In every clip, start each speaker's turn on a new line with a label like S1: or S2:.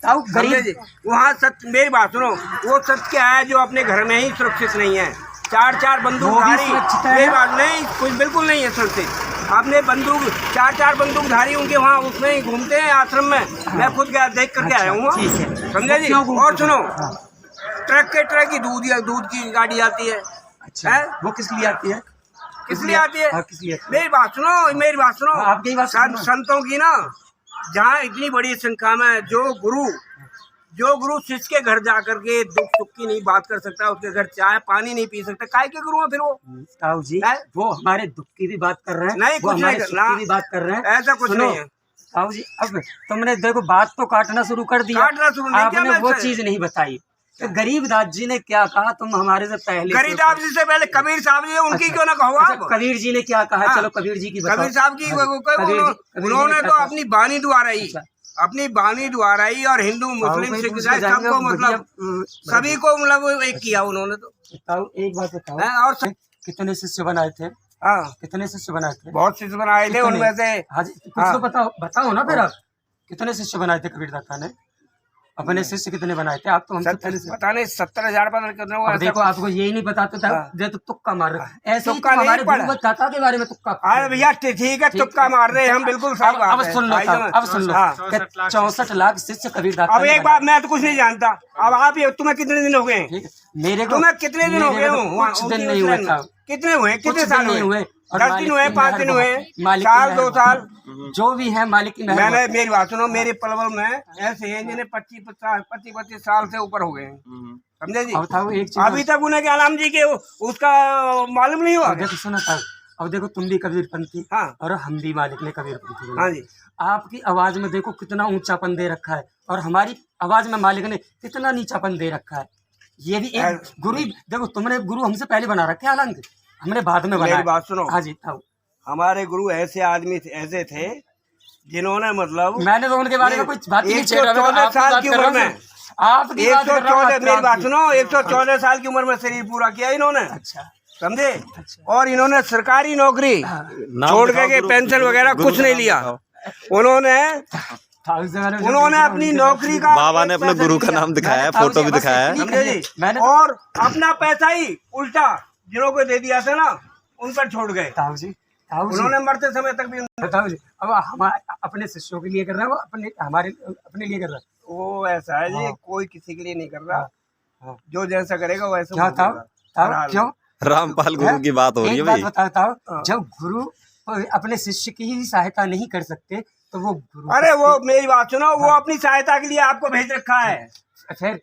S1: गरीब वहाँ सत्य, मेरी बात सुनो, वो सत्य है जो अपने घर में ही सुरक्षित नहीं है। चार बंदूकधारी, मेरी बात नहीं, कुछ बिल्कुल नहीं है सुरक्षित। आपने बंदूक चार बंदूकधारी उनके वहाँ उसमें ही घूमते हैं आश्रम में। मैं खुद गया, देख करके आया हूँ, समझे जी। और सुनो, ट्रक की दूध की गाड़ी आती है।
S2: अच्छा, वो किस लिए आती है?
S1: किस लिए आती है? मेरी बात सुनो,
S2: आपकी बात
S1: संतों की ना, जहाँ इतनी बड़ी संख्या में जो गुरु शिष्य के घर जा करके दुख सुख की नहीं बात कर सकता, उसके घर चाय पानी नहीं पी सकता, काय के गुरु हैं फिर वो?
S2: ताऊ जी, वो हमारे दुख की भी बात कर रहे हैं,
S1: नहीं कुछ नहीं करना,
S2: भी बात कर रहे हैं,
S1: ऐसा कुछ नहीं है।
S2: ताऊ जी, अब तुमने देखो बात तो काटना शुरू कर दिया, आपने वो चीज नहीं बताई। तो गरीबदास जी ने क्या कहा? तुम हमारे से पहले,
S1: गरीबदास जी से पहले कबीर साहब जी, उनकी क्यों ना कहो आप?
S2: कबीर जी ने क्या कहा? चलो कबीर जी की बताओ।
S1: कबीर साहब की उन्होंने तो अपनी बानी द्वारा ही और हिंदू मुस्लिम सिख ईसाई सबको, मतलब सभी को, मतलब एक किया उन्होंने। तो
S2: एक बात बताओ,
S1: और
S2: कितने शिष्य बनाए थे?
S1: हाँ,
S2: कितने शिष्य बनाए थे?
S1: बहुत शिष्य बनाए थे उनमें से।
S2: हाँ जी, कुछ तो बताओ ना फिर। आप कितने शिष्य बनाए थे कबीरदाता ने? अपने शिष्य कितने बनाए थे? आप तो हमसे
S1: पता नहीं 70,000 पर।
S2: देखो, आपको यही नहीं बताते था, तो तुक्का मार रहे। ऐसे ही हमारे गुरुदाता के बारे में तुक्का।
S1: अरे भैया ठीक है, तुक्का मार रहे हम, बिल्कुल सही बात है।
S2: अब सुन लो 64 लाख शिष्य कबीरदाता।
S1: अब एक बात, मैं तो कुछ नहीं जानता। अब आप तुम्हें कितने दिन हो गए?
S2: मेरे को
S1: तुम्हें कितने दिन हो गए?
S2: कुछ दिन नहीं हुए था।
S1: कितने हुए? कितने साल हुए? 10 दिन हुए, 5 दिन हुए,
S2: साल
S1: 2 साल,
S2: जो भी है मालिक की मेहर।
S1: मैंने, मेरी बात सुनो, मेरे पलवल में ऐसे हैं जिन्हें 25 साल से ऊपर हो गए, समझे जी। अभी तक उन्हें क्या नाम जी के उसका मालूम नहीं हुआ।
S2: देखो सुना था, अब देखो तुम भी कबीरपंथी,
S1: हाँ,
S2: और हम भी मालिक ने कबीरपंथी।
S1: हाँ जी।
S2: आपकी आवाज में देखो कितना ऊंचापन दे रखा है, और हमारी आवाज में मालिक ने कितना नीचापन दे रखा है। ये भी एक गुरु। देखो, तुमने गुरु हमसे पहले बना रखे, हालांकि हमने बाद में बनाया।
S1: मेरी बात सुनो,
S2: हाँ जी, था
S1: हमारे गुरु ऐसे आदमी ऐसे थे जिन्होंने, मतलब
S2: मैंने तो उनके बारे में कुछ बात नहीं।
S1: 114 साल की उम्र में,
S2: आपकी
S1: 114, मेरी बात सुनो, 114 साल की उम्र में शरीर पूरा किया इन्होंने।
S2: अच्छा,
S1: समझे। और इन्होंने सरकारी नौकरी छोड़ के पेंशन वगैरह कुछ नहीं लिया। उन्होंने अपनी नौकरी का,
S3: बाबा ने अपने गुरु का नाम दिखाया है, फोटो भी दिखाया है,
S1: और अपना पैसा ही उल्टा जिन्हों को दे दिया था ना, उन पर छोड़ गए। उन्होंने मरते समय तक भी।
S2: बताओ जी, अब हमारे अपने शिष्यों के लिए कर रहा है, वो अपने लिए कर रहा है।
S1: वो ऐसा है जी, कोई किसी के लिए नहीं कर रहा, जो जैसा करेगा वैसा।
S2: क्यों?
S3: रामपाल गुरु की बात हो रही है भाई।
S2: बताओ, जब गुरु अपने शिष्य की ही सहायता नहीं कर सकते तो वो गुरु।
S1: अरे वो, मेरी बात सुनो, वो अपनी सहायता के लिए आपको भेज रखा है।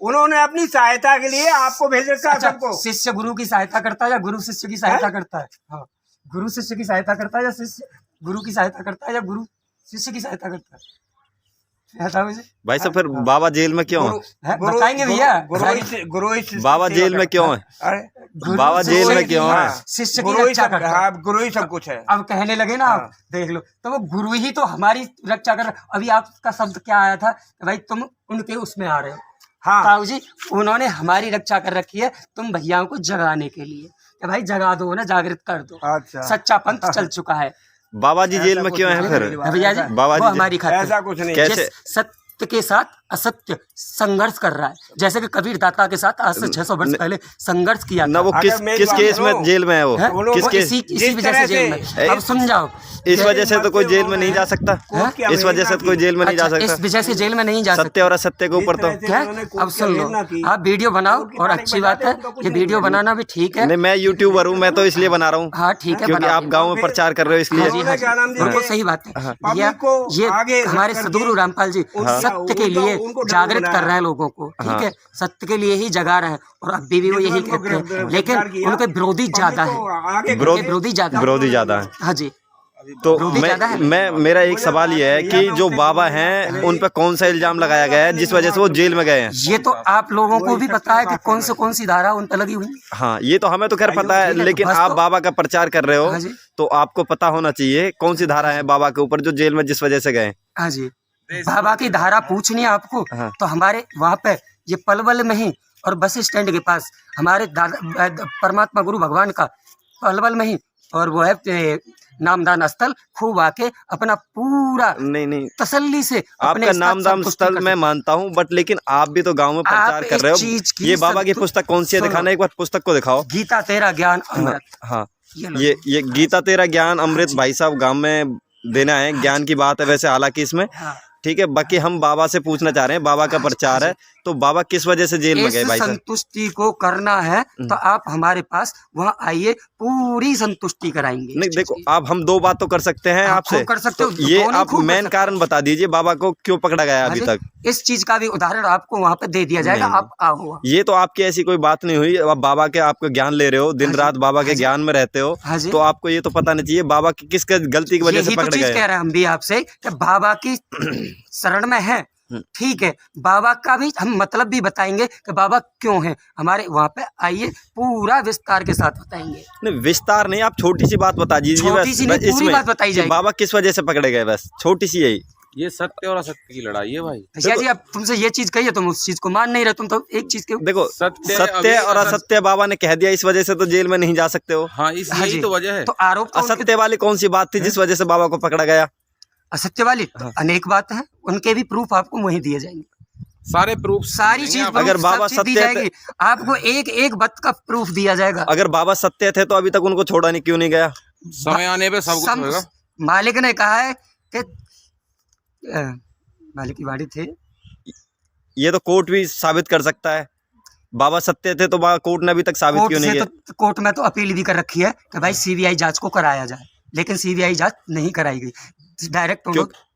S1: उन्होंने अपनी सहायता के लिए आपको भेज रखा है सबको।
S2: शिष्य गुरु की सहायता करता है या गुरु शिष्य की सहायता करता है? हाँ, गुरु शिष्य की सहायता करता है या शिष्य गुरु की सहायता करता है या गुरु शिष्य की सहायता करता है?
S3: भाई साहब, फिर बाबा जेल में क्यों है?
S2: बताएंगे भैया।
S3: बाबा जेल में क्यों है? बाबा जेल में क्यों है?
S2: शिष्य की रक्षा करता है,
S1: गुरु ही सब कुछ है।
S2: अब कहने लगे ना, आप देख लो, तो वो गुरु ही तो हमारी रक्षा कर। अभी आपका शब्द क्या आया था कि भाई तुम उनके उसमें आ रहे हो। हाँ ताऊ जी, उन्होंने हमारी रक्षा कर रखी है, तुम भैया को जगाने के लिए कि भाई जगा दो ना, जागृत कर दो। अच्छा। सच्चा पंथ चल चुका है।
S3: बाबा जी जेल में क्यों है फिर?
S2: भैया जी,
S3: बाबा जी
S2: हमारी खातिर
S1: ऐसा कुछ नहीं।
S3: कैसे?
S2: सत्य के साथ असत्य संघर्ष कर रहा है, जैसे कि कबीरदाता के साथ आज से 600 वर्ष पहले संघर्ष किया
S3: ना। वो किस केस में जेल में है? वो किस केस?
S2: इसी वजह से जेल में। अब समझाओ,
S3: इस वजह से तो कोई जेल में नहीं जा सकता। इस वजह से तो कोई जेल में नहीं जा सकता।
S2: इस वजह से जेल में नहीं जा सकता।
S3: सत्य और असत्य के ऊपर तो
S2: क्या? अब सुन लो, आप वीडियो बनाओ, और अच्छी बात है, ये वीडियो बनाना भी ठीक है।
S3: नहीं, मैं यूट्यूबर हूँ, मैं तो इसलिए बना रहा हूँ।
S2: हाँ ठीक है,
S3: क्योंकि आप गाँव में प्रचार कर रहे हो, इसलिए।
S2: बिल्कुल सही बात है भैया। ये हमारे सदगुरु रामपाल जी सत्य के लिए जागृत कर रहे हैं लोगों को, ठीक है, सत्य के लिए ही जगा रहे हैं, और अभी भी वो यही कहते हैं, लेकिन उनके विरोधी ज्यादा है। विरोधी ज्यादा है। हाँ जी,
S3: तो मेरा एक सवाल ये है कि जो बाबा हैं उन पर कौन सा इल्जाम लगाया गया है जिस वजह से वो जेल में गए हैं?
S2: ये तो आप लोगों को भी पता है कि कौन सी धारा उन पर लगी हुई।
S3: हाँ, ये तो हमें तो खैर पता है, लेकिन आप बाबा का प्रचार कर रहे हो तो आपको पता होना चाहिए कौन सी धारा है बाबा के ऊपर जो जेल में जिस वजह से गए।
S2: हाँ जी, बाबा की धारा पूछनी है आपको तो हमारे वहाँ पे ये पलवल में ही, और बस स्टैंड के पास हमारे दादा परमात्मा गुरु भगवान का पलवल में ही, और वो है नामदान स्थल खूब आके अपना पूरा
S3: नहीं
S2: तसल्ली से
S3: आपका नामदान स्थल मैं मानता हूँ, बट लेकिन आप भी तो गांव में प्रचार कर रहे हो। ये बाबा की पुस्तक कौन सी है, दिखाना एक बार पुस्तक को दिखाओ।
S2: गीता तेरा ज्ञान अमृत।
S3: हाँ ये गीता तेरा ज्ञान अमृत भाई साहब गांव में देना है, ज्ञान की बात है वैसे हालांकि इसमें, ठीक है। बाकी हम बाबा से पूछना चाह रहे हैं, बाबा का प्रचार है, तो बाबा किस वजह से जेल में गए भाई साहब?
S2: संतुष्टि को करना है तो आप हमारे पास वहाँ आइए, पूरी संतुष्टि कराएंगे।
S3: नहीं देखो, आप हम दो बात तो कर सकते हैं आपसे,
S2: कर सकते हो,
S3: तो ये आप मेन कारण बता दीजिए बाबा को क्यों पकड़ा गया अभी तक।
S2: इस चीज का भी उदाहरण आपको वहाँ पे दे दिया जाएगा, आप आओ।
S3: ये तो आपकी ऐसी कोई बात नहीं हुई, आप बाबा के आपको ज्ञान ले रहे हो, दिन रात बाबा के ज्ञान में रहते हो, तो आपको ये तो पता नहीं चाहिए बाबा की किस गलती की वजह से पकड़े गए?
S2: कह रहे हैं हम भी आपसे कि बाबा की शरण में है, ठीक है, बाबा का भी हम मतलब भी बताएंगे कि बाबा क्यों है हमारे वहाँ पे, आइए पूरा विस्तार के साथ बताएंगे।
S3: नहीं विस्तार नहीं, आप छोटी सी बात बता दीजिए,
S2: छोटी सी नहीं, पूरी बात बताई जाएगी।
S3: बाबा किस वजह से पकड़े गए, बस छोटी सी यही।
S4: ये सत्य और असत्य की लड़ाई है भाई।
S2: भैया जी, अब तुमसे ये चीज कही है, तुम उस चीज को मान नहीं रहे, तुम तो एक चीज के
S3: देखो सत्य और असत्य बाबा ने कह दिया, इस वजह से तो जेल में नहीं जा सकते हो।
S4: हाँ, यही तो वजह है।
S2: तो आरोप
S3: असत्य वाली कौन सी बात थी जिस वजह से बाबा को पकड़ा गया?
S2: असत्य वाली अनेक बात है, उनके भी प्रूफ आपको वहीं दिए जाएंगे,
S4: सारे प्रूफ,
S2: सारी चीज।
S3: अगर बाबा सत्य थे,
S2: आपको एक बात का प्रूफ दिया जाएगा।
S3: अगर बाबा सत्य थे तो अभी तक उनको छोड़ा नहीं, क्यों नहीं गया?
S4: समय आने पे सब कुछ होगा।
S2: मालिक ने कहा है कि मालिक की वाणी थे,
S3: ये तो कोर्ट भी साबित कर सकता है। बाबा सत्य थे तो कोर्ट ने अभी तक साबित क्यों नहीं किया?
S2: तो कोर्ट में तो अपील भी कर रखी है कि भाई सीबीआई जांच को कराया जाए, लेकिन सीबीआई जांच नहीं कराई गई, डायरेक्ट।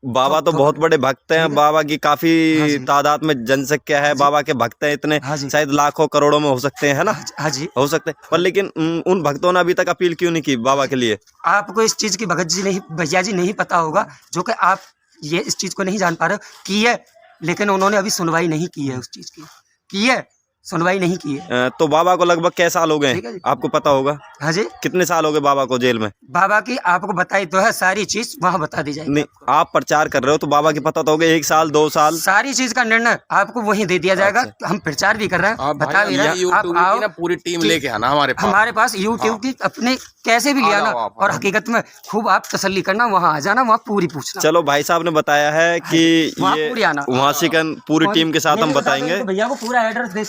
S3: बाबा तो बहुत बड़े भक्त हैं, बाबा की काफी तादाद में जनसंख्या है, बाबा के भक्त हैं इतने, शायद लाखों करोड़ों में हो सकते हैं, है ना?
S2: हाँ जी,
S3: हो सकते हैं, पर लेकिन उन भक्तों ने अभी तक अपील क्यों नहीं की बाबा के लिए?
S2: आपको इस चीज की भैया जी नहीं पता होगा, जो कि आप ये इस चीज को नहीं जान पा रहे हो की है, लेकिन उन्होंने अभी सुनवाई नहीं की है, उस चीज की है, सुनवाई नहीं की है।
S3: तो बाबा को लगभग क्या साल हो गए, आपको पता होगा?
S2: हाँ जी,
S3: कितने साल हो गए बाबा को जेल में?
S2: बाबा की आपको बताई तो है, सारी चीज वहाँ बता दी जाएगी।
S3: नहीं, आप प्रचार कर रहे हो तो बाबा की पता तो होगा, 1 साल 2 साल,
S2: सारी चीज का निर्णय आपको वहीं दे दिया जाएगा। हम प्रचार भी कर रहे हैं, बता भी रहे हैं, आप आओ,
S4: पूरी टीम लेके आना
S2: हमारे पास यूट्यूब की अपने कैसे भी ले आना, और हकीकत में खूब आप तसल्ली करना, वहाँ आ जाना, वहाँ पूरी पूछना।
S3: चलो, भाई साहब ने बताया है कि ये वहाँ से पूरी टीम के साथ हम बताएंगे।
S2: भैया को पूरा एड्रेस दे